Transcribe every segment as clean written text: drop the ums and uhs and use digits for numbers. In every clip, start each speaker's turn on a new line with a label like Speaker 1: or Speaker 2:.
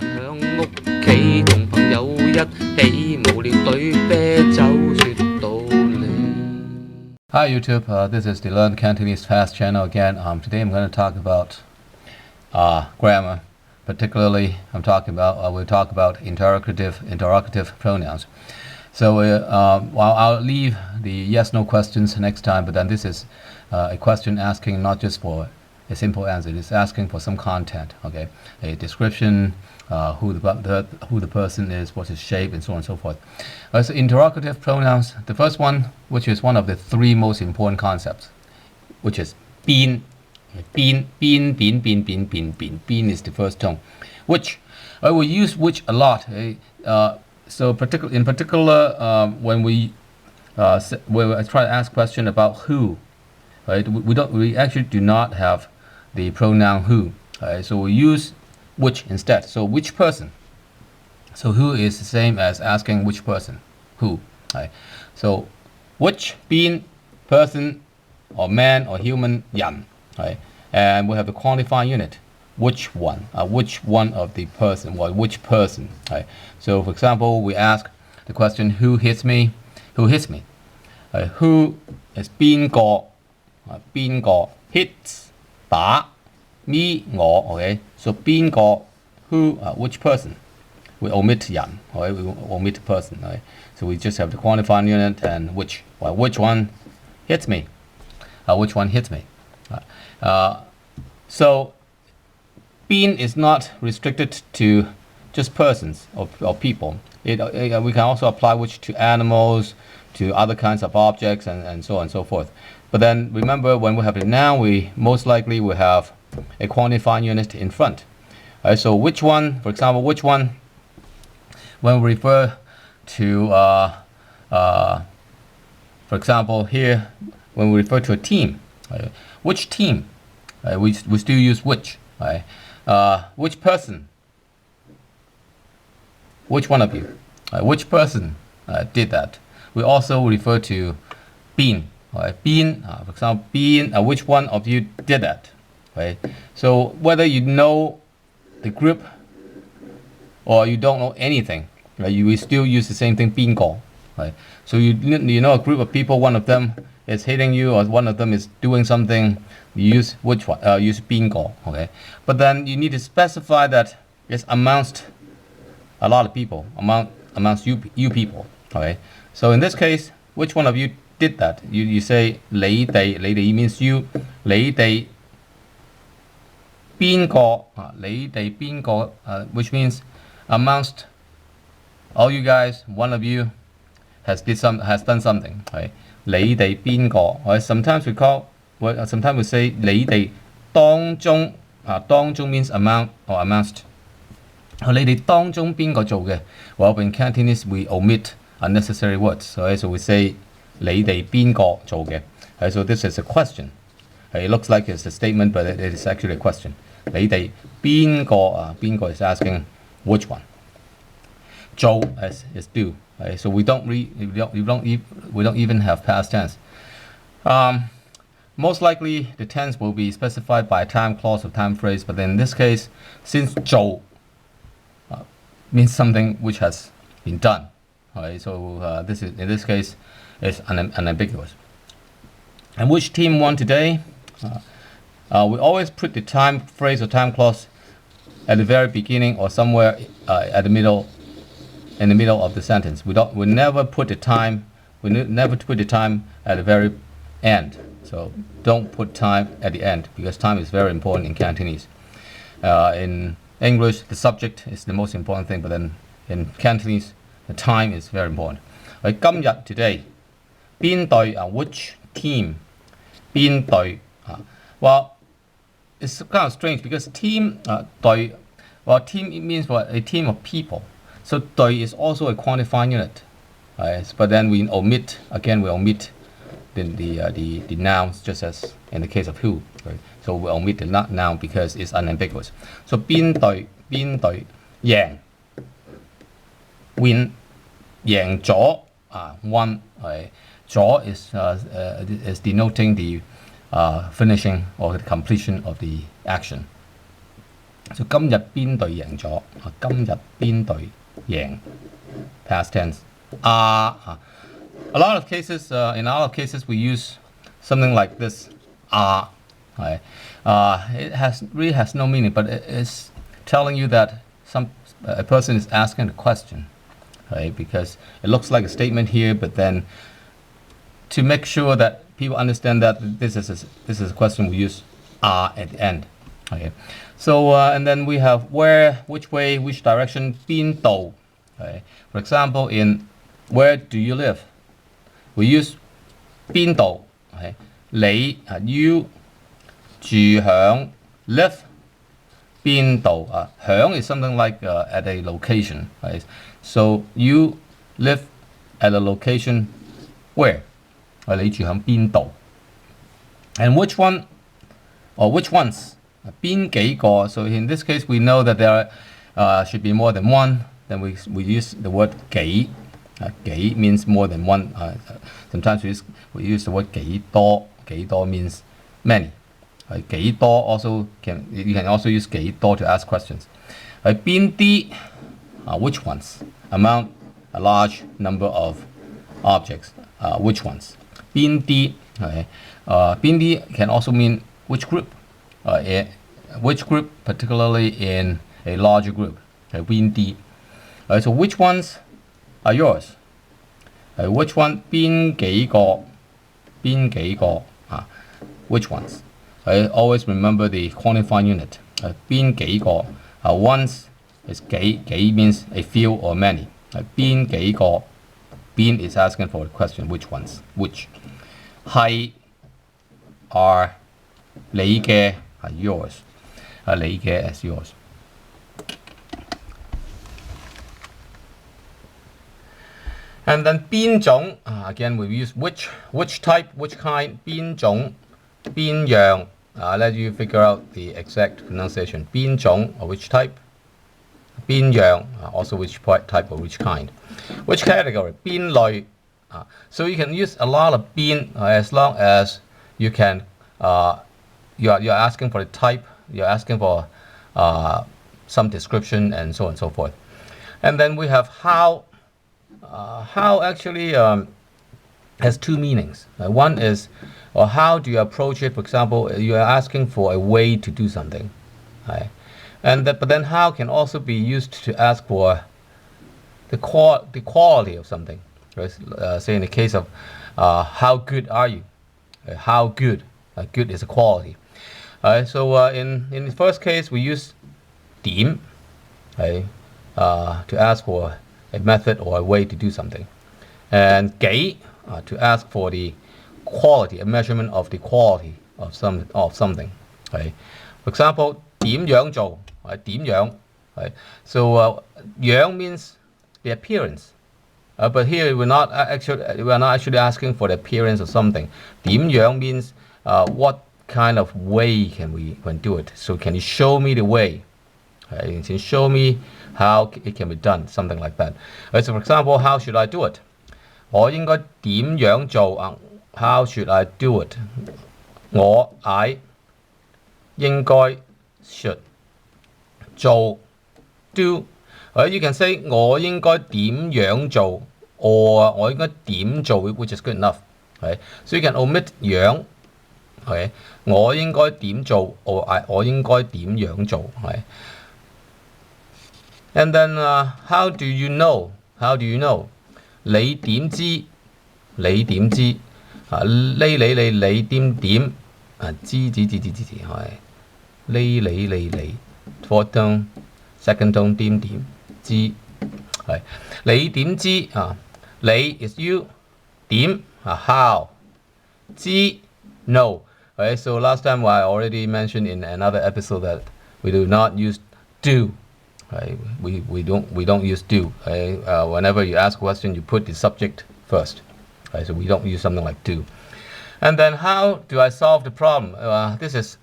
Speaker 1: 響屋企同朋友一起無聊對啤酒説道理。
Speaker 2: Hi YouTube, this is the Learn Cantonese Fast channel again. Today I'm going to talk about grammar. Particularly, we'll talk about interrogative pronouns. So while I'll leave the yes/no questions next time, but then this is a question asking not just for a simple answer. It's asking for some content. Okay, a description, who the person is, what's his shape, and so on and so forth. So interrogative pronouns. The first one, which is one of the three most important concepts, which is been. Been is the first tone. Which I will use which a lot. So in particular, when we try to ask question about who, right? We actually do not have the pronoun who. Right? So we use which instead. So which person. So who is the same as asking which person, who. Right? So which being person or man or human 人. Right? And we have the quantifying unit. Which one of the person, or which person. Right? So for example, we ask the question, who hits me? Who hits me? Who is 邊個? 邊個 hits 打 me 我 okay? So 邊個 who, which person? We omit 人 okay? We omit person. Right? So we just have the quantifying unit and which. Well, which one hits me? Which one hits me? So being is not restricted to just persons or people. We can also apply which to animals, to other kinds of objects, and so on and so forth. But then remember, when we have a noun, we most likely will have a quantifying unit in front. So which one, for example, which one, when we refer to, for example, here, when we refer to a team, which team? We still use which. Right? Which person? Which one of you? Which person did that? We also refer to been. Been, for example, been. Which one of you did that? Right? So whether you know the group or you don't know anything, right, you will still use the same thing, 邊個. Right? So you know a group of people, one of them is hitting you or one of them is doing something, you use which one? Use 邊個. Okay? But then you need to specify that it's amongst a lot of people, amongst you people. Okay? So in this case, which one of you did that? You say 你哋 means you. 你哋邊個? 你哋邊個? Which means amongst all you guys, one of you has done something. Right? 你哋邊個? Sometimes we say 你哋當中. 當中 means among or amongst. 你哋當中邊個做嘅? Well, in Cantonese we omit unnecessary words. So we say 你哋邊個做嘅? So this is a question. It looks like it's a statement, but it is actually a question. 你哋邊個? 邊個 is asking which one. 做 is do. So we don't even have past tense. Most likely the tense will be specified by a time clause or time phrase, but in this case, since 做 means something which has been done, so in this case is unambiguous. And which team won today? We always put the time phrase or time clause at the very beginning or somewhere at the middle. In the middle of the sentence. We never put the time. We never put the time at the very end. So don't put time at the end because time is very important in Cantonese. In English, the subject is the most important thing, but then in Cantonese, the time is very important. 今日 today, 邊隊 which team? 邊隊 well, it's kind of strange because team 隊 well, team it means what? A team of people. So 隊 is also a quantifying unit, but then we omit the nouns, just as in the case of who. Right? So we omit the noun because it's unambiguous. So 邊隊 贏 win 贏咗 won. Right? 咗 is denoting the finishing or the completion of the action. So 今日邊隊贏咗？今日邊隊贏 past tense. A lot of cases, in a lot of cases, we use something like this. Right? It really has no meaning, but it is telling you that a person is asking a question, right? Because it looks like a statement here, but then to make sure that people understand that this is a question, we use at the end. Okay. So and then we have where, which way, which direction, 邊度. Okay. For example, in where do you live? We use 邊度. Okay. 你 you 住響 live 邊度 響 is something like at a location, right? So you live at a location where? 你住響邊度? And which one or which ones? 邊幾個? So in this case, we know that there should be more than one. Then we use the word 幾. 幾 means more than one. Sometimes we use the word 幾多. 幾多 means many. 幾多 also you can also use 幾多 to ask questions. 邊啲 which ones? Among a large number of objects. Which ones? 邊啲 邊啲 can also mean which group. Which group, particularly in a larger group. 邊啲 so which ones are yours? Which one? 邊幾個 which ones? Always remember the quantifying unit. 邊幾個 ones is 幾 means a few or many. 邊幾個 邊 is asking for the question which ones, which. 係 are 你嘅 yours. 你嘅 is yours. And then 邊種 again we use which type, which kind, 邊種 邊樣 let you figure out the exact pronunciation. 邊種 or which type, 邊樣 also which type or which kind. Which category, 邊類 so you can use a lot of 邊 as long as you can you're asking for the type, you're asking for some description and so on and so forth. And then we have how. How actually has two meanings. One is, or how do you approach it? For example, you are asking for a way to do something, right? But then how can also be used to ask for the quality of something. Right? Say in the case of how good are you? How good? Good is a quality. So in the first case, we use 點 to ask for a method or a way to do something, and 幾 to ask for the quality, a measurement of the quality of something. Right? For example, 點樣做 點樣 right? So 樣 means the appearance, but here we're not actually asking for the appearance of something. 點樣 means what kind of way can we do it? So can you show me the way? You can show me how it can be done, something like that. So for example, how should I do it? 我應該點樣做 How should I do it? I 應該 should 做 do. You can say 我應該點樣做 or 我應該點做 which is good enough. Right? So you can omit 樣 我應該點做 or 我應該點樣做 right? And then how do you know? How do you know? 你點知？你點知？你點點？知係你 fourth tone second tone 點點知係你點知你 is you 點how 知 no. Right? So last time I already mentioned in another episode that we do not use do. Right? We don't use do. Right? Whenever you ask a question, you put the subject first. Right? So we don't use something like do. And then how do I solve the problem? This is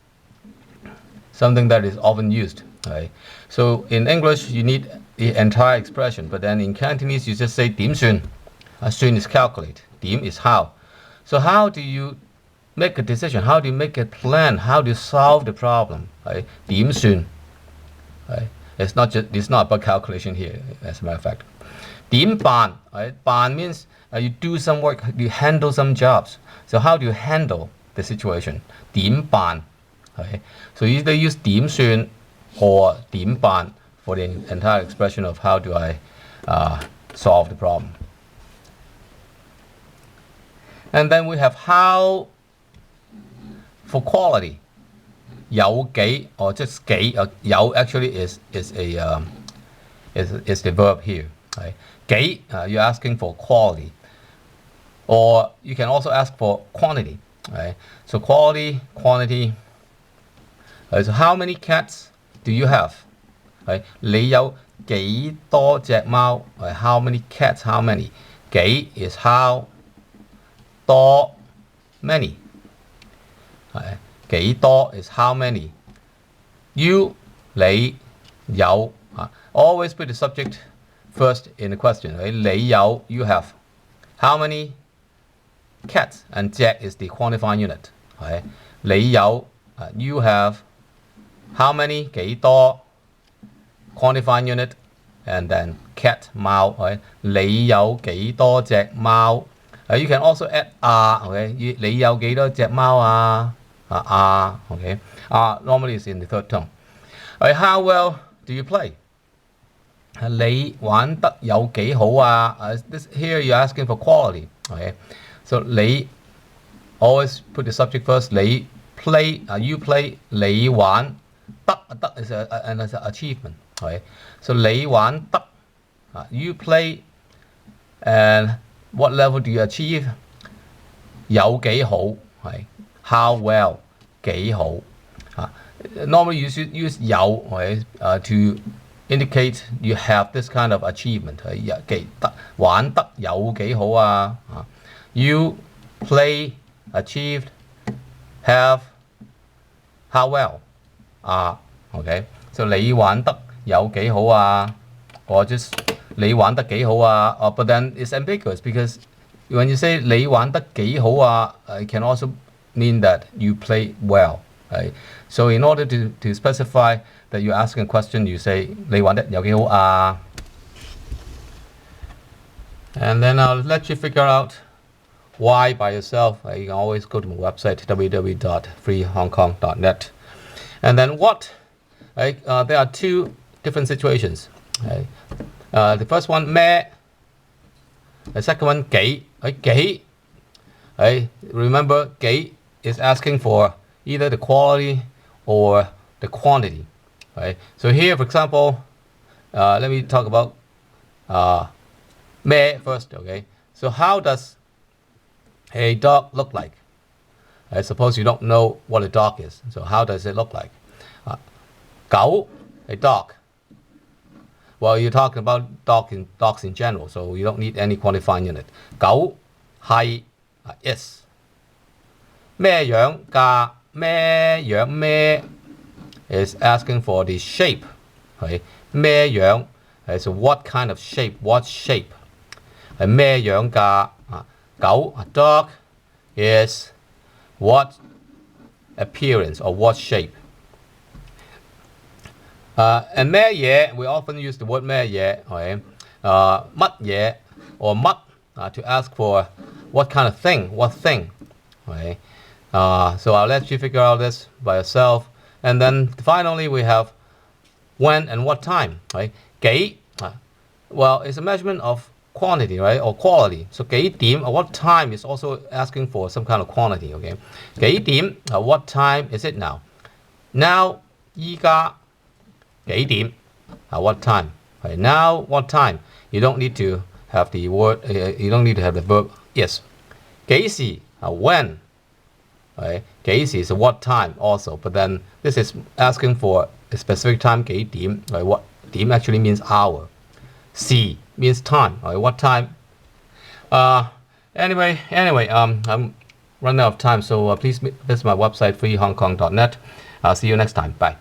Speaker 2: something that is often used. Right? So in English, you need the entire expression, but then in Cantonese, you just say 點算. 算 is calculate. 點 is how. So how do you make a decision? How do you make a plan? How do you solve the problem? Right? 點算 right? It's not about calculation here, as a matter of fact. 點辦? Right? 辦 means you do some work, you handle some jobs. So how do you handle the situation? 點辦? Okay? So you either use 點算 or 點辦 for the entire expression of how do I solve the problem. And then we have how for quality. 有幾 or just 幾 有 actually is the verb here. Right? 幾 you're asking for quality, or you can also ask for quantity. Right? So quality, quantity. Right? So how many cats do you have? Right? 你有幾多隻貓? Right? How many cats? How many? 幾 is how, 多 many. Right? 幾多 is how many. You 你有 always put the subject first in the question. Right? 你有 you have. How many cats? And 隻 is the quantifying unit. Right? 你有 you have. How many 幾多 quantifying unit, and then cat 貓. Right? 你有幾多隻貓? You can also add okay? 你有幾多隻貓啊? Okay? Normally it's in the third tone. Right, how well do you play? 你玩得有幾好啊? Here you're asking for quality. Okay? So 你 always put the subject first. 你 play, you play. 你玩得 is an achievement. Okay? So 你玩得 you play, and what level do you achieve? 有幾好 right? How well 幾好 Normally you should use 有 right? To indicate you have this kind of achievement. 幾得玩得有幾好啊 You play, achieved, have, how well okay? So 你玩得有幾好啊 or just 你玩得幾好啊 but then it's ambiguous because when you say 你玩得幾好啊 it can also mean that you play well. Right? So in order to specify that you're asking a question, you say 你玩得有幾好啊 and then I'll let you figure out why by yourself. You can always go to my website www.freehongkong.net, and then what. Right? There are two different situations. Right? The first one 咩, the second one 幾. Right? 幾. Right? Remember 幾 is asking for either the quality or the quantity. Right? So here, for example, let me talk about咩first. Okay? So how does a dog look like? I suppose you don't know what a dog is. So how does it look like? 狗, a dog. Well, you're talking about dogs in general, so you don't need any quantifying unit. 狗係 is. 咩樣㗎? 咩樣咩 is asking for the shape. Right? 咩樣 so what kind of shape? What shape? 係咩樣㗎? 狗 a dog is what appearance or what shape? And 咩嘢 we often use the word 咩嘢 okay? 乜嘢 or 乜 to ask for what kind of thing, what thing. Okay? So I'll let you figure out this by yourself. And then finally we have when and what time. Right? 幾 well, it's a measurement of quantity, right, or quality. So 幾點 what time is also asking for some kind of quantity. Okay? 幾點 what time is it now? Now 依家幾點 what time? Right? Now what time? You don't need to have the word. You don't need to have the verb is. 幾時 when? Right? 幾時 is what time also, but then this is asking for a specific time. 幾點 right? What 點 actually means hour. 時 means time. Right? What time? Anyway, I'm running out of time, so please visit my website freehongkong.net. I'll see you next time. Bye.